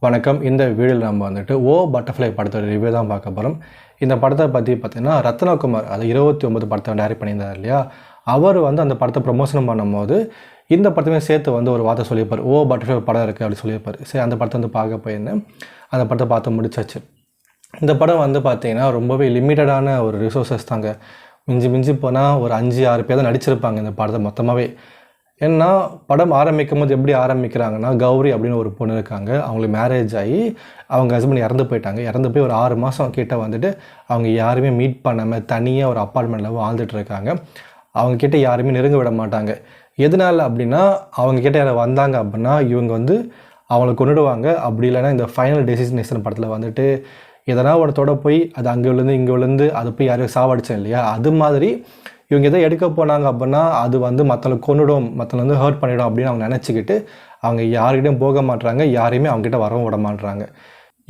வணக்கம். இந்த வீடியோவில் நம்ம வந்துட்டு பட்டர்ஃப்ளை படத்தோட ரிவ்யூ தான் பார்க்க போகிறோம். இந்த படத்தை பற்றி பார்த்தீங்கன்னா ரத்னகுமார் அது 29 படத்தை டைரக்ட் பண்ணியிருந்தார் இல்லையா, அவர் வந்து அந்த படத்தை ப்ரொமோஷன் பண்ணும்போது இந்த படத்தையுமே சேர்த்து வந்து ஒரு வார்த்தை சொல்லியிருப்பார். பட்டர்ஃப்ளை படம் இருக்குது அப்படி சொல்லியிருப்பார். சரி, அந்த படத்தை வந்து பார்க்க போயிருந்தேன். அந்த படத்தை பார்த்து முடிச்சாச்சு. இந்த படம் வந்து பார்த்தீங்கன்னா ரொம்பவே லிமிட்டடான ஒரு ரிசோர்ஸஸ் தாங்க. மிஞ்சி போனால் ஒரு 5-6 பேர் தான் நடிச்சிருப்பாங்க இந்த படத்தை மொத்தமாகவே. ஏன்னா படம் ஆரம்பிக்கும் போது எப்படி ஆரம்பிக்கிறாங்கன்னா, கௌரி அப்படின்னு ஒரு பொண்ணு இருக்காங்க. அவங்களுக்கு மேரேஜ் ஆகி அவங்க ஹஸ்பண்ட் இறந்து போயிட்டாங்க. இறந்து போய் ஒரு 6 மாதம் கிட்ட வந்துட்டு அவங்க யாருமே மீட் பண்ணாமல் தனியாக ஒரு அப்பார்ட்மெண்ட்டில் வாழ்ந்துட்டு இருக்காங்க. அவங்கக்கிட்ட யாருமே நெருங்க விட மாட்டாங்க. எதனால் அப்படின்னா, அவங்கக்கிட்ட யாரும் வந்தாங்க அப்படின்னா இவங்க வந்து அவங்கள கொண்டுடுவாங்க. அப்படி இல்லைன்னா இந்த ஃபைனல் டெசிஷன் படத்தில் வந்துட்டு எதனா ஒருத்தோட போய் அது அங்கே விழுந்து இங்கே விழுந்து அது போய் யாரையும் சாவடிச்சேன் இல்லையா, அது மாதிரி இவங்க எதை எடுக்க போனாங்க அப்படின்னா அது வந்து மற்றவங்களை கொண்டுடும், மற்றவங்களை வந்து ஹர்ட் பண்ணிடும் அப்படின்னு அவங்க நினச்சிக்கிட்டு அவங்க யார்கிட்டையும் போக மாட்டுறாங்க, யாரையுமே அவங்ககிட்ட வரவும் விட மாட்டுறாங்க.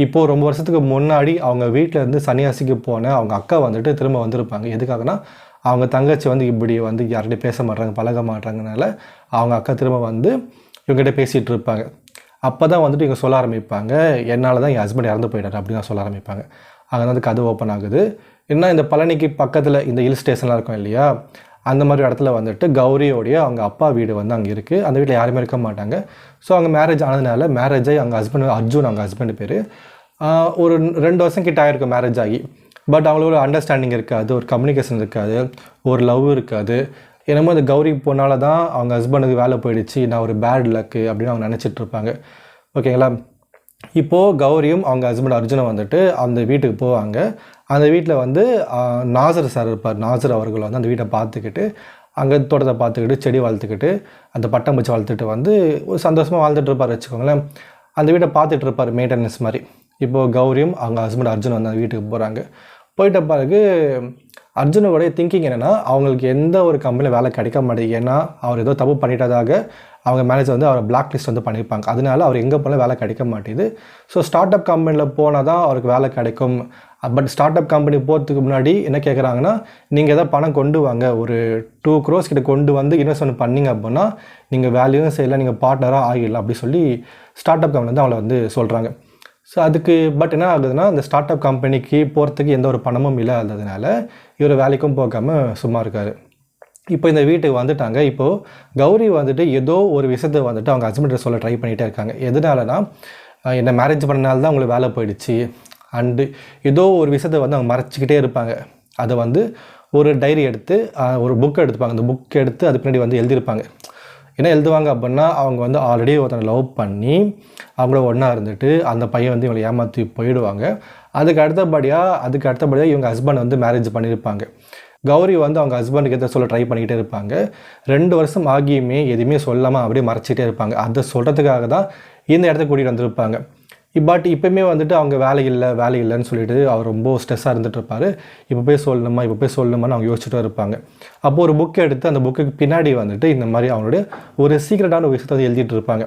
இப்போது ரொம்ப வருஷத்துக்கு முன்னாடி அவங்க வீட்டில் இருந்து சன்னியாசிக்கு போன அவங்க அக்கா வந்துட்டு திரும்ப வந்திருப்பாங்க. எதுக்காகனா அவங்க தங்கச்சி வந்து இப்படி வந்து யார்கிட்டையும் பேச மாட்டுறாங்க, பழக மாட்டுறாங்கனால அவங்க அக்கா திரும்ப வந்து இவங்ககிட்ட பேசிகிட்டு இருப்பாங்க. அப்போ தான் வந்துட்டு இவங்க சொல்ல ஆரம்பிப்பாங்க, என்னால் தான் என் ஹஸ்பண்ட் இறந்து போயிட்டார் அப்படின்னு சொல்ல ஆரம்பிப்பாங்க. அங்கே வந்து கதவு ஓப்பன் ஆகுது. என்ன இந்த பழனிக்கு பக்கத்தில் இந்த ஹில் ஸ்டேஷன்லாம் இருக்கும் இல்லையா, அந்த மாதிரி இடத்துல வந்துட்டு கௌரியோடைய அவங்க அப்பா வீடு வந்து அங்கே இருக்குது. அந்த வீட்டில் யாருமே இருக்க மாட்டாங்க. ஸோ அவங்க மேரேஜ் ஆனதுனால மேரேஜ் ஆகி அவங்க ஹஸ்பண்ட் அர்ஜுன், அவங்க ஹஸ்பண்ட் பேர், ஒரு 2 வருஷம் கிட்ட ஆகிருக்கும் மேரேஜ் ஆகி. பட் அவங்களுக்கு ஒரு அண்டர்ஸ்டாண்டிங் இருக்காது, ஒரு கம்யூனிகேஷன் இருக்காது, ஒரு லவ் இருக்காது. என்னமோ அந்த கௌரி போனால தான் அவங்க ஹஸ்பண்டுக்கு வேலை போயிடுச்சு, நான் ஒரு பேட் லக்கு அப்படின்னு அவங்க நினச்சிட்டு இருப்பாங்க. ஓகேங்களா. இப்போது கௌரியும் அவங்க ஹஸ்பண்ட் அர்ஜுனும் வந்துட்டு அந்த வீட்டுக்கு போவாங்க. அந்த வீட்டில் வந்து நாசர் சார் இருப்பார். நாசர் அவர்கள் வந்து அந்த வீட்டை பார்த்துக்கிட்டு அங்கே தோட்டத்தை பார்த்துக்கிட்டு செடி வளர்த்துக்கிட்டு அந்த பட்டாம்பூச்சி வளர்த்துட்டு வந்து ஒரு சந்தோஷமாக வாழ்ந்துட்டு இருப்பார் வச்சுக்கோங்களேன். அந்த வீட்டை பார்த்துட்டு இருப்பார் மெயின்டெனன்ஸ் மாதிரி. இப்போது கௌரியும் அவங்க ஹஸ்பண்ட் அர்ஜுன் வந்து அந்த வீட்டுக்கு போகிறாங்க. போயிட்ட பிறகு அர்ஜுனோடைய திங்கிங் என்னென்னா, அவங்களுக்கு எந்த ஒரு கம்பெனியில் வேலை கிடைக்க மாட்டேங்குது. ஏன்னா அவர் ஏதோ தப்பு பண்ணிட்டதாக அவங்க மேனேஜர் வந்து அவரை பிளாக் லிஸ்ட் வந்து பண்ணியிருப்பாங்க. அதனால அவர் எங்கே போனாலும் வேலை கிடைக்க மாட்டேது. ஸோ ஸ்டார்ட் அப் கம்பெனியில் போனால் தான் அவருக்கு வேலை கிடைக்கும். பட் ஸ்டார்ட் அப் கம்பெனி போகிறதுக்கு முன்னாடி என்ன கேட்குறாங்கன்னா, நீங்கள் எதாவது பணம் கொண்டு வாங்க, ஒரு 2 crores கிட்ட கொண்டு வந்து இன்வெஸ்ட்மெண்ட் பண்ணிங்க அப்படின்னா நீங்கள் வேல்யூவும் செய்யலாம், நீங்கள் பார்ட்னராக ஆகிடலாம் அப்படி சொல்லி ஸ்டார்ட் அப் கம்பெனி வந்து அவளை வந்து சொல்கிறாங்க. ஸோ அதுக்கு பட் என்ன ஆகுதுன்னா, அந்த ஸ்டார்ட் அப் கம்பெனிக்கு போகிறதுக்கு எந்த ஒரு பணமும் இல்லாததுனால இவர் வேலைக்கும் போகாமல் சும்மா இருக்கார். இப்போ இந்த வீட்டுக்கு வந்துட்டாங்க. இப்போது கௌரி வந்துட்டு ஏதோ ஒரு விஷயத்தை வந்துட்டு அவங்க ஹஸ்பண்ட் சொல்ல ட்ரை பண்ணிகிட்டே இருக்காங்க. எதனாலனா, என்னை மேரேஜ் பண்ணனால தான் அவங்களுக்கு வேலை போயிடுச்சு அண்டு ஏதோ ஒரு விஷயத்தை வந்து அவங்க மறைச்சிக்கிட்டே இருப்பாங்க. அதை வந்து ஒரு டைரி எடுத்து ஒரு புக் எடுத்துப்பாங்க. அந்த புக் எடுத்து அது பின்னாடி வந்து எழுதியிருப்பாங்க. என்ன எழுதுவாங்க அப்படின்னா, அவங்க வந்து ஆல்ரெடி ஒருத்தனை லவ் பண்ணி அவங்கள ஒன்றா இருந்துட்டு அந்த பையன் வந்து இவங்களை ஏமாற்றி போயிடுவாங்க. அதுக்கு அடுத்தபடியாக இவங்க ஹஸ்பண்ட் வந்து மேரேஜ் பண்ணியிருப்பாங்க. கௌரி வந்து அவங்க ஹஸ்பண்டுக்கு எதை சொல்ல ட்ரை பண்ணிக்கிட்டே இருப்பாங்க. 2 வருஷம் ஆகியுமே எதுவுமே சொல்லாமல் அப்படியே மறைச்சிட்டே இருப்பாங்க. அதை சொல்கிறதுக்காக தான் இந்த இடத்துக்கு கூட்டிகிட்டு வந்திருப்பாங்க. பட் இப்போயுமே வந்துட்டு அவங்க வேலை இல்லைன்னு சொல்லிட்டு அவர் ரொம்ப ஸ்ட்ரெஸ்ஸாக இருந்துகிட்டு இருப்பார். இப்போ போய் சொல்லணுமான்னு அவங்க யோசிச்சுட்டு இருப்பாங்க. அப்போது ஒரு புக் எடுத்து அந்த புக்குக்கு பின்னாடி வந்துட்டு இந்த மாதிரி அவங்களுடைய ஒரு சீக்ரெட்டான விஷயத்தை வந்து எழுதிட்டு இருப்பாங்க.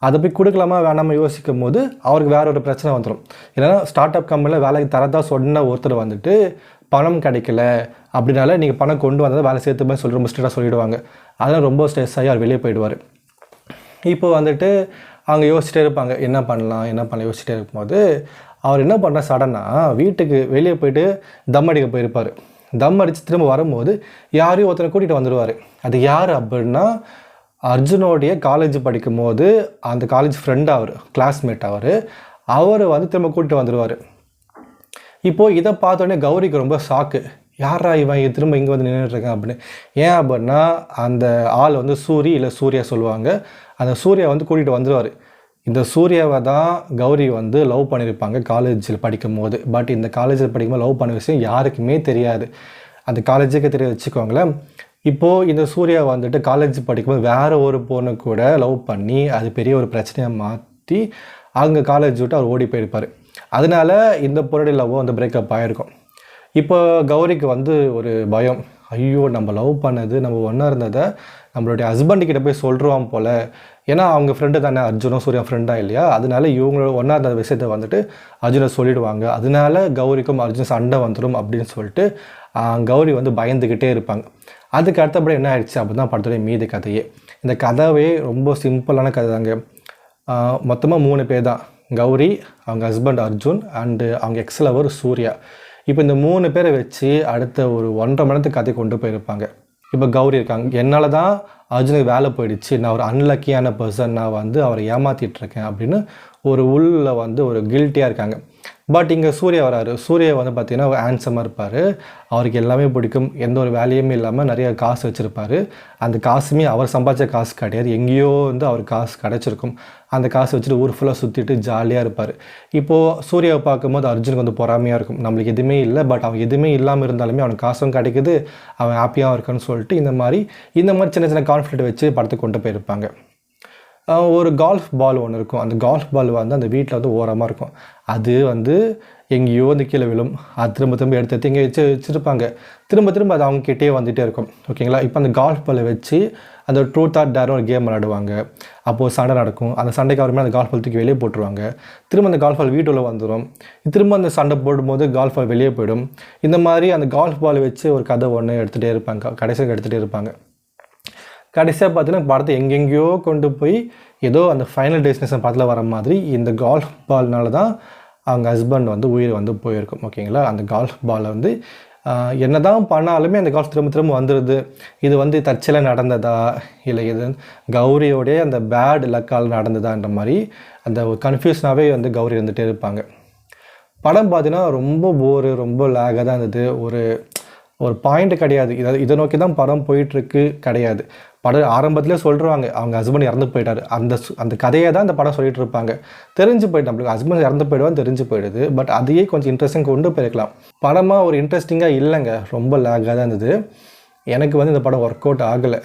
அதை போய் கொடுக்கலாமா வேணாமல் யோசிக்கும் போது அவருக்கு வேற ஒரு பிரச்சனை வந்துடும். ஏன்னா ஸ்டார்ட் அப் கம்பெனியில் வேலைக்கு தரதா சொன்ன ஒருத்தர் வந்துட்டு பணம் கிடைக்கல அப்படின்னால நீங்கள் பணம் கொண்டு வந்தால் வேலை சேர்த்து மாதிரி சொல்லி ரொம்ப ஸ்ட்ரெஸ்ஸாக சொல்லிவிடுவாங்க. அதெல்லாம் ரொம்ப ஸ்ட்ரெஸ் ஆகி அவர் வெளியே போயிடுவார். இப்போ வந்துட்டு அவங்க யோசிச்சுட்டே இருப்பாங்க, என்ன பண்ணலாம் யோசிச்சுட்டே இருக்கும்போது அவர் என்ன பண்ணுறார், சடனாக வீட்டுக்கு வெளியே போயிட்டு தம் அடிக்க போயிருப்பார். தம் அடித்து திரும்ப வரும்போது யாரையும் ஒருத்தனை கூட்டிகிட்டு வந்துடுவார். அது யார் அப்படின்னா, அர்ஜுனோடைய காலேஜ் படிக்கும் போது அந்த காலேஜ் ஃப்ரெண்ட், அவர் கிளாஸ்மேட், அவர் வந்து திரும்ப கூட்டிகிட்டு வந்துடுவார். இப்போது இதை பார்த்தோன்னே கௌரிக்கு ரொம்ப ஷாக்கு. யாரா இவன் திரும்ப இங்கே வந்து நின்றுட்டுருக்கேன் அப்படின்னு. ஏன் அப்படின்னா, அந்த ஆள் வந்து சூர்யா சொல்லுவாங்க. அந்த சூர்யா வந்து கூட்டிகிட்டு வந்துடுவார். இந்த சூர்யாவை தான் கௌரி வந்து லவ் பண்ணியிருப்பாங்க காலேஜில் படிக்கும் போது. பட் இந்த காலேஜில் படிக்கும்போது லவ் பண்ண விஷயம் யாருக்குமே தெரியாது. அந்த காலேஜுக்கே தெரிய வச்சுக்கோங்களேன். இப்போது இந்த சூர்யா வந்துட்டு காலேஜ் படிக்கும்போது வேறு ஒரு பொண்ணு கூட லவ் பண்ணி அது பெரிய ஒரு பிரச்சனையாக மாற்றி அங்கே காலேஜ் விட்டு அவர் ஓடி போயிருப்பார். அதனால இந்த பொருளுடைய லவ்வும் வந்து பிரேக்கப் ஆகிருக்கும். இப்போ கௌரிக்கு வந்து ஒரு பயம், ஐயோ நம்ம லவ் பண்ணது, நம்ம ஒன்றா இருந்ததை நம்மளுடைய ஹஸ்பண்டுக்கிட்ட போய் சொல்கிறோம் போல். ஏன்னா அவங்க ஃப்ரெண்டு தானே, அர்ஜுனும் சூர்யா ஃப்ரெண்டாக இல்லையா, அதனால இவங்களோட ஒன்றா இருந்த விஷயத்தை வந்துட்டு அர்ஜுனை சொல்லிவிடுவாங்க. அதனால கௌரிக்கும் அர்ஜுன் சண்டை வந்துடும் அப்படின்னு சொல்லிட்டு கௌரி வந்து பயந்துக்கிட்டே இருப்பாங்க. அதுக்கு அடுத்தபடி என்ன ஆயிடுச்சு அப்படின்னா படத்துடைய மீதி கதையே. இந்த கதையே ரொம்ப சிம்பிளான கதை தாங்க. மொத்தமாக 3 பேர் தான். கௌரி, அவங்க ஹஸ்பண்ட் அர்ஜுன் அண்டு அவங்க எக்ஸ் லவர் சூர்யா. இப்போ இந்த 3 பேரை வச்சு அடுத்த ஒரு 1.5 மணி நேரத்துக்கு கதை கொண்டு போயிருப்பாங்க. இப்போ கௌரி இருக்காங்க, என்னால் தான் அர்ஜுனுக்கு வேலை போயிடுச்சு, நான் ஒரு அன்லக்கியான பர்சன், நான் வந்து அவரை ஏமாற்றிட்டுருக்கேன் அப்படின்னு ஒரு உள்ள வந்து ஒரு கில்ட்டியாக இருக்காங்க. பட் இங்கே சூர்யா வராரு. சூர்யா வந்து பார்த்திங்கன்னா ஹேண்ட்ஸமாக இருப்பார், அவருக்கு எல்லாமே பிடிக்கும், எந்த ஒரு வேலையுமே இல்லாமல் நிறைய காசு வச்சுருப்பார். அந்த காசுமே அவர் சம்பாதிச்ச காசு கிடையாது, எங்கேயோ வந்து அவர் காசு கிடச்சிருக்கும். அந்த காசு வச்சுட்டு ஊர் ஃபுல்லாக சுற்றிட்டு ஜாலியாக இருப்பார். இப்போது சூர்யாவை பார்க்கும்போது அர்ஜுனுக்கு வந்து பொறாமையாக இருக்கும், நம்மளுக்கு எதுவுமே இல்லை, பட் அவன் எதுவுமே இல்லாமல் இருந்தாலுமே அவனுக்கு காசும் கிடைக்குது, அவன் ஹாப்பியாக இருக்கான்னு சொல்லிட்டு இந்த மாதிரி சின்ன சின்ன கான்ஃப்ளிக்ட் வச்சு படத்தை கொண்டு போயிருப்பாங்க. ஒரு கால்ஃப் பால் ஒன்று இருக்கும், அந்த கால்ஃப் பால் வந்து அந்த வீட்டில் வந்து ஓரமாக இருக்கும். அது வந்து எங்கேயோ வந்து கீழே விழும், அது திரும்ப திரும்ப எடுத்து எங்கே வச்சுருப்பாங்க, திரும்ப அது அவங்க கிட்டே வந்துகிட்டே இருக்கும். ஓகேங்களா? இப்போ அந்த கால்ஃப் பாலை வச்சு அந்த ட்ரூத் ஆர் டேர்னு ஒரு கேம் விளையாடுவாங்க. அப்போது சண்டை நடக்கும், அந்த சண்டைக்கு அப்புறமே அந்த கால்ஃப் பால் தூக்கி வெளியே போட்டுருவாங்க. திரும்ப அந்த கால்ஃப் பால் வீட்டுள்ள வந்துடும், திரும்ப அந்த சண்டை போடும்போது கால்ஃப் பால் வெளியே போயிடும். இந்த மாதிரி அந்த கால்ஃப் பால் வச்சு ஒரு கதை ஒன்று எடுத்துகிட்டே இருப்பாங்க, கடைசியாக எடுத்துகிட்டே இருப்பாங்க. கடைசியாக பார்த்தீங்கன்னா படத்தை எங்கெங்கேயோ கொண்டு போய் ஏதோ அந்த ஃபைனல் டெஸ்டினேஷன் படத்தில் வர மாதிரி இந்த கால்ஃப் பால்னால தான் அவங்க ஹஸ்பண்ட் வந்து உயிர் வந்து போயிருக்கும். ஓகேங்களா? அந்த கால்ஃப் பாலை வந்து என்ன தான் பண்ணாலுமே அந்த கால்ஃப் திரும்ப வந்துடுது. இது வந்து தற்செயலாக நடந்ததா, இல்லை இது கௌரியோடைய அந்த பேட் லக்கால் நடந்ததான்ற மாதிரி அந்த ஒரு கன்ஃபியூஷனாகவே வந்து கௌரி இருந்துகிட்டே இருப்பாங்க. படம் பார்த்தீங்கன்னா ரொம்ப போரு, ரொம்ப லேகாக தான் இருந்தது. ஒரு பாயிண்ட் கிடையாது, இதை நோக்கி தான் படம் போயிட்டுருக்கு கிடையாது. படம் ஆரம்பத்திலே சொல்லிடுவாங்க அவங்க ஹஸ்பண்ட் இறந்து போயிட்டார், அந்த கதையை தான் இந்த படம் சொல்லிட்டு இருப்பாங்க. தெரிஞ்சு போயிட்டு நம்மளுக்கு ஹஸ்பண்ட் இறந்து போயிடுவான்னு தெரிஞ்சு போயிடுது. பட் அதையே கொஞ்சம் இன்ட்ரெஸ்டிங் கொண்டு போயிருக்கலாம். படமாக ஒரு இன்ட்ரெஸ்டிங்காக இல்லைங்க, ரொம்ப லேகாக தான் இருந்தது. எனக்கு வந்து இந்த படம் ஒர்க் அவுட் ஆகலை.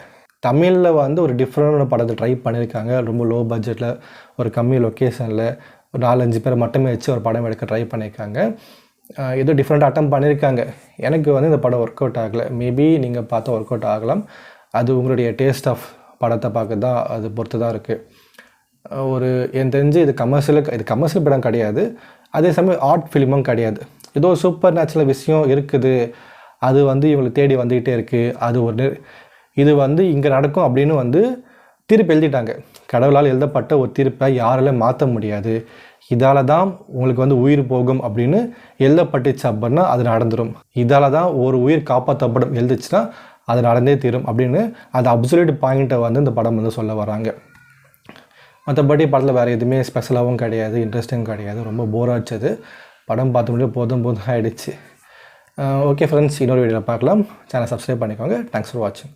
தமிழில் வந்து ஒரு டிஃப்ரெண்டான படத்தை ட்ரை பண்ணியிருக்காங்க, ரொம்ப லோ பட்ஜெட்டில், ஒரு கம்மி லொக்கேஷனில், ஒரு 4-5 பேர் மட்டுமே வச்சு ஒரு படம் எடுக்க ட்ரை பண்ணியிருக்காங்க. ஏதோ டிஃப்ரெண்ட் அட்டம் பண்ணியிருக்காங்க. எனக்கு வந்து இந்த படம் ஒர்க் அவுட் ஆகலை. மேபி நீங்கள் பார்த்தா ஒர்க் அவுட் ஆகலாம், அது உங்களுடைய டேஸ்ட் ஆஃப் படத்தை பார்க்க தான், அது பொறுத்து தான் இருக்குது. எனக்கு தெரிஞ்சு இது கமர்ஷியல் படம் கிடையாது, அதே சமயம் ஆர்ட் ஃபிலிமும் கிடையாது. ஏதோ சூப்பர் நேச்சுரல் விஷயம் இருக்குது, அது வந்து இவங்களை தேடி வந்துக்கிட்டே இருக்குது, இது வந்து இங்கே நடக்கும் அப்படின்னு வந்து தீர்ப்பு எழுதிட்டாங்க. கடவுளால் எழுதப்பட்ட ஒரு தீர்ப்பை யாராலும் மாற்ற முடியாது, இதால் தான் உங்களுக்கு வந்து உயிர் போகும் அப்படின்னு எழுதப்பட்டுச்சு அப்படின்னா அது நடந்துடும், இதால் தான் ஒரு உயிர் காப்பாற்றப்படும் எழுதுச்சுன்னா அது நடந்தே தீரும் அப்படின்னு அந்த அப்சல்யூட் பாயிண்ட்டை வந்து இந்த படம் வந்து சொல்ல வராங்க. மற்றபடி படத்தில் வேறு எதுவுமே ஸ்பெஷலாகவும் கிடையாது, இன்ட்ரெஸ்டிங்கும் கிடையாது, ரொம்ப போர் ஆச்சது. படம் பார்த்து முடியும் போதும் ஆகிடுச்சு. ஓகே ஃப்ரெண்ட்ஸ், இன்னொரு வீடியோவில் பார்க்கலாம். சேனல் சப்ஸ்கிரைப் பண்ணிக்கோங்க. தேங்க்ஸ் ஃபார் வாட்சிங்.